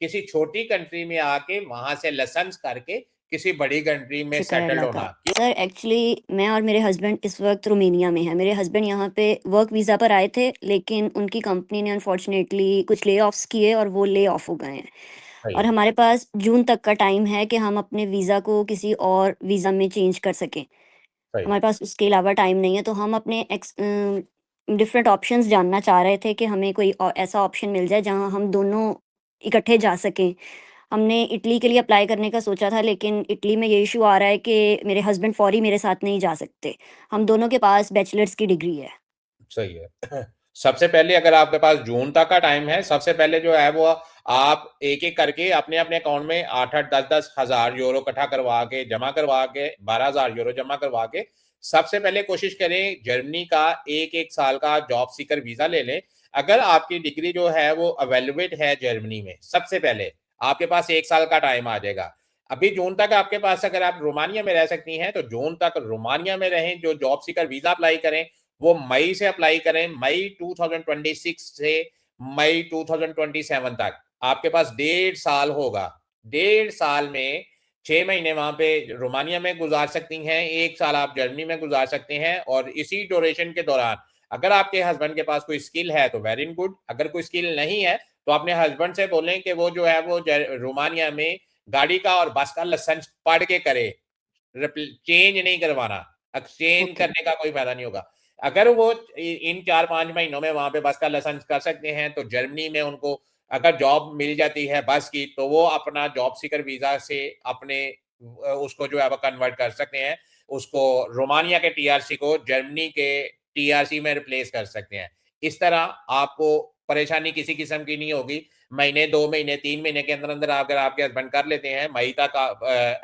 किसी छोटी कंट्री में आके वहां से लेसन्स करके किसी बड़ी कंट्री में शुक्र है सेटल्ड अल्लाह का। होना क्यों? सर एक्चुअली मैं और मेरे हस्बैंड इस वक़्त रोमानिया में हैं। मेरे हस्बैंड यहाँ पे वर्क वीज़ा पर आए थे, लेकिन उनकी कंपनी ने अनफॉर्च्युनेटली कुछ ले-ऑफ्स किए और वो ले ऑफ हो गए हैं। सही और है। हमारे पास जून तक का टाइम है कि हम अपने वीज़ा को किसी और वीज़ा में चेंज कर सकें। सही है। हमारे पास उसके अलावा टाइम नहीं है, तो हम अपने डिफरेंट ऑप्शंस जानना चाह रहे थे कि हमें कोई ऐसा ऑप्शन मिल जाए जहाँ हम दोनों इकट्ठे जा सकें। हमने इटली के लिए अप्लाई करने का सोचा था, लेकिन इटली में ये इशू आ रहा है कि मेरे हस्बैंड फौरी मेरे साथ नहीं जा सकते। हम दोनों के पास बैचलर्स की डिग्री है। सही है। सबसे पहले अगर आपके पास जून तक का टाइम है, सबसे पहले जो है वो आप एक एक करके अपने अपने अकाउंट में 8-8 10-10 हजार यूरो इकट्ठा करवा के जमा करवा के 12,000 यूरो जमा करवा के सबसे पहले कोशिश करें जर्मनी का एक एक साल का जॉब सीकर वीजा ले लें। अगर आपकी डिग्री जो है वो अवेलेबल है जर्मनी में, सबसे पहले आपके पास एक साल का टाइम आ जाएगा। अभी जून तक आपके पास, अगर आप रोमानिया में रह सकती हैं तो जून तक रोमानिया में रहें, जो जॉब सीकर वीजा अप्लाई करें वो मई से अप्लाई करें। मई 2026 से मई 2027 तक आपके पास 1.5 साल होगा। 1.5 साल में 6 महीने वहां पे रोमानिया में गुजार सकती हैं, एक साल आप जर्मनी में गुजार सकते हैं। और इसी ड्यूरेशन के दौरान अगर आपके हस्बैंड के पास कोई स्किल है तो वेरी गुड, अगर कोई स्किल नहीं है तो अपने हस्बैंड से बोलें कि वो जो है वो रोमानिया में गाड़ी का और बस का लाइसेंस पढ़ के करे, चेंज नहीं करवाना। Exchange okay. करने का कोई फायदा नहीं होगा। अगर वो इन 4-5 महीनों में वहां पे बस का लाइसेंस कर सकते हैं तो जर्मनी में उनको अगर जॉब मिल जाती है बस की, तो वो अपना जॉब सीकर वीजा से अपने उसको जो है वो कन्वर्ट कर सकते हैं, उसको रोमानिया के टीआरसी को जर्मनी के टीआरसी में रिप्लेस कर सकते हैं। इस तरह आपको परेशानी किसी किस्म की नहीं होगी। महीने 2 महीने 3 महीने के अंदर अंदर अगर आपके हस्बैंड कर लेते हैं, मई तक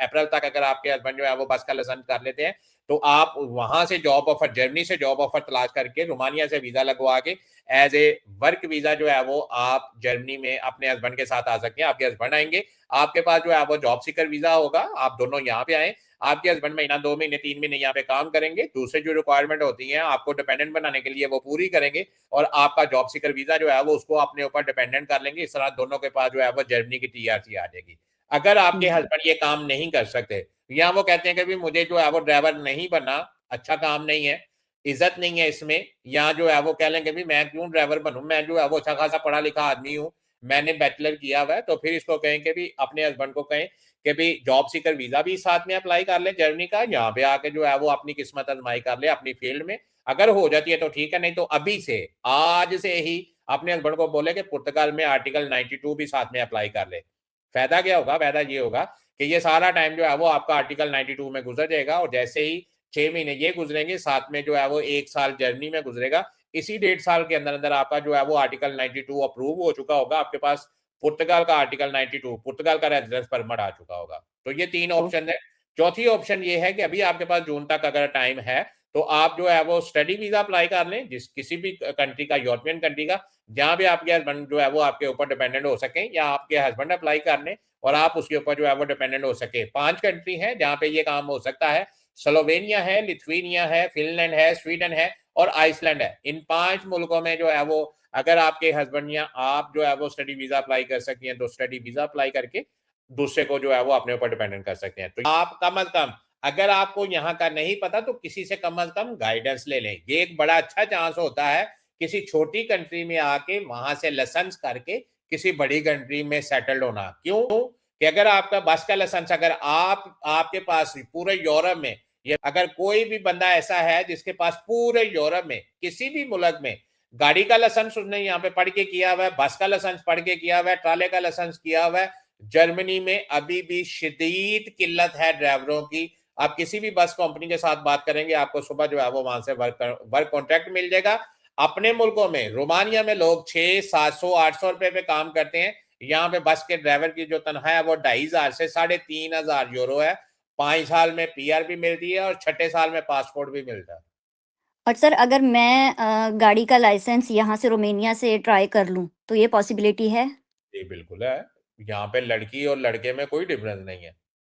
अप्रैल तक अगर आपके हस्बैंड जो है वो बस का लाइसेंस कर लेते हैं, तो आप वहां से जॉब ऑफर, जर्मनी से जॉब ऑफर तलाश करके रोमानिया से वीजा लगवा के एज ए वर्क वीजा जो है वो आप जर्मनी में अपने हस्बैंड के साथ आ सकते हैं। आपके हस्बैंड आएंगे, आपके पास जो है वो जॉब सीकर वीजा होगा, आप दोनों यहाँ पे आए, आपके हस्बैंड महीना 2 महीने 3 महीने यहाँ पे काम करेंगे, दूसरे जो रिक्वायरमेंट होती है आपको डिपेंडेंट बनाने के लिए वो पूरी करेंगे, और आपका जॉब सीकर वीजा जो है वो उसको अपने ऊपर डिपेंडेंट कर लेंगे। इस तरह दोनों के पास जो है वो जर्मनी की टीआरसी आ जाएगी। अगर आपके जी। हस्बैंड ये काम नहीं कर सकते, या वो कहते हैं कि भी मुझे जो है वो ड्राइवर नहीं बनना, अच्छा काम नहीं है, इज्जत नहीं है इसमें, या जो है वो कह लेंगे भी मैं क्यों ड्राइवर बनूं, मैं जो है वो अच्छा खासा पढ़ा लिखा आदमी हूँ, मैंने बैचलर किया हुआ है, तो फिर इसको कहें कि भी अपने हस्बैंड को कहें कि भी जॉब सीकर वीजा भी साथ में अप्लाई कर ले जर्मनी का, यहाँ पे आके जो है वो अपनी किस्मत आजमाई कर ले अपनी फील्ड में। अगर हो जाती है तो ठीक है, नहीं तो अभी से, आज से ही अपने हस्बैंड को बोले कि पुर्तगाल में आर्टिकल 92 भी साथ में अप्लाई कर ले। फायदा क्या होगा? फायदा ये होगा कि ये सारा टाइम जो है वो आपका आर्टिकल 92 में गुजर जाएगा, और जैसे ही 6 महीने ये गुजरेंगे, साथ में जो है वो एक साल जर्नी में गुजरेगा। इसी 1.5 साल के अंदर अंदर आपका जो है वो आर्टिकल 92 अप्रूव हो चुका होगा, आपके पास पुर्तगाल का आर्टिकल 92, पुर्तगाल का रेजिडेंस परमिट आ चुका होगा। तो ये 3 ओ ऑप्शन है। चौथी ऑप्शन ये है कि अभी आपके पास जून तक अगर टाइम है, तो आप जो है वो स्टडी वीजा अप्लाई कर लें, जिस किसी भी कंट्री का, यूरोपियन कंट्री का, जहाँ भी आपके हस्बैंड जो है वो आपके ऊपर डिपेंडेंट हो सके, या आपके हस्बैंड अप्लाई कर लें और आप उसके ऊपर जो है वो डिपेंडेंट हो सके। 5 कंट्री हैं जहाँ पे ये काम हो सकता है। स्लोवेनिया है, लिथुआनिया है, फिनलैंड है, स्वीडन है और आइसलैंड है। इन 5 मुल्कों में जो है वो अगर आपके हस्बैंड या आप जो है वो स्टडी वीजा अप्लाई कर सकती हैं, तो स्टडी वीजा अप्लाई करके दूसरे को जो है वो अपने ऊपर डिपेंडेंट कर सकते हैं। तो आप कम अज कम, अगर आपको यहाँ का नहीं पता तो किसी से कम अज कम गाइडेंस ले लें। ये एक बड़ा अच्छा चांस होता है किसी छोटी कंट्री में आके वहां से लाइसेंस करके किसी बड़ी कंट्री में सेटल्ड होना। क्यों? कि अगर आपका बस का लाइसेंस, अगर आप आपके पास पूरे यूरोप में, ये अगर कोई भी बंदा ऐसा है जिसके पास पूरे यूरोप में किसी भी मुल्क में गाड़ी का लाइसेंस उसने यहाँ पे पढ़ के किया हुआ है, बस का लाइसेंस पढ़ के किया हुआ है, ट्राले का लाइसेंस किया हुआ है, जर्मनी में अभी भी शदीद किल्लत है ड्राइवरों की। आप किसी भी बस कंपनी के साथ बात करेंगे, आपको सुबह जो है वो वहां से वर्क कॉन्ट्रैक्ट मिल जाएगा। अपने मुल्कों में, रोमानिया में लोग 600-700-800 रुपए पे काम करते हैं। यहाँ पे बस के ड्राइवर की जो तनख्वाह है वो 2,500 से 3,500 यूरो है। 5 साल में पीआर भी मिलती है और छठे साल में पासपोर्ट भी मिलता है। और सर अगर मैं गाड़ी का लाइसेंस यहाँ से रोमानिया से ट्राई कर लूँ, तो ये पॉसिबिलिटी है? जी बिल्कुल है। यहाँ पे लड़की और लड़के में कोई डिफरेंस नहीं है।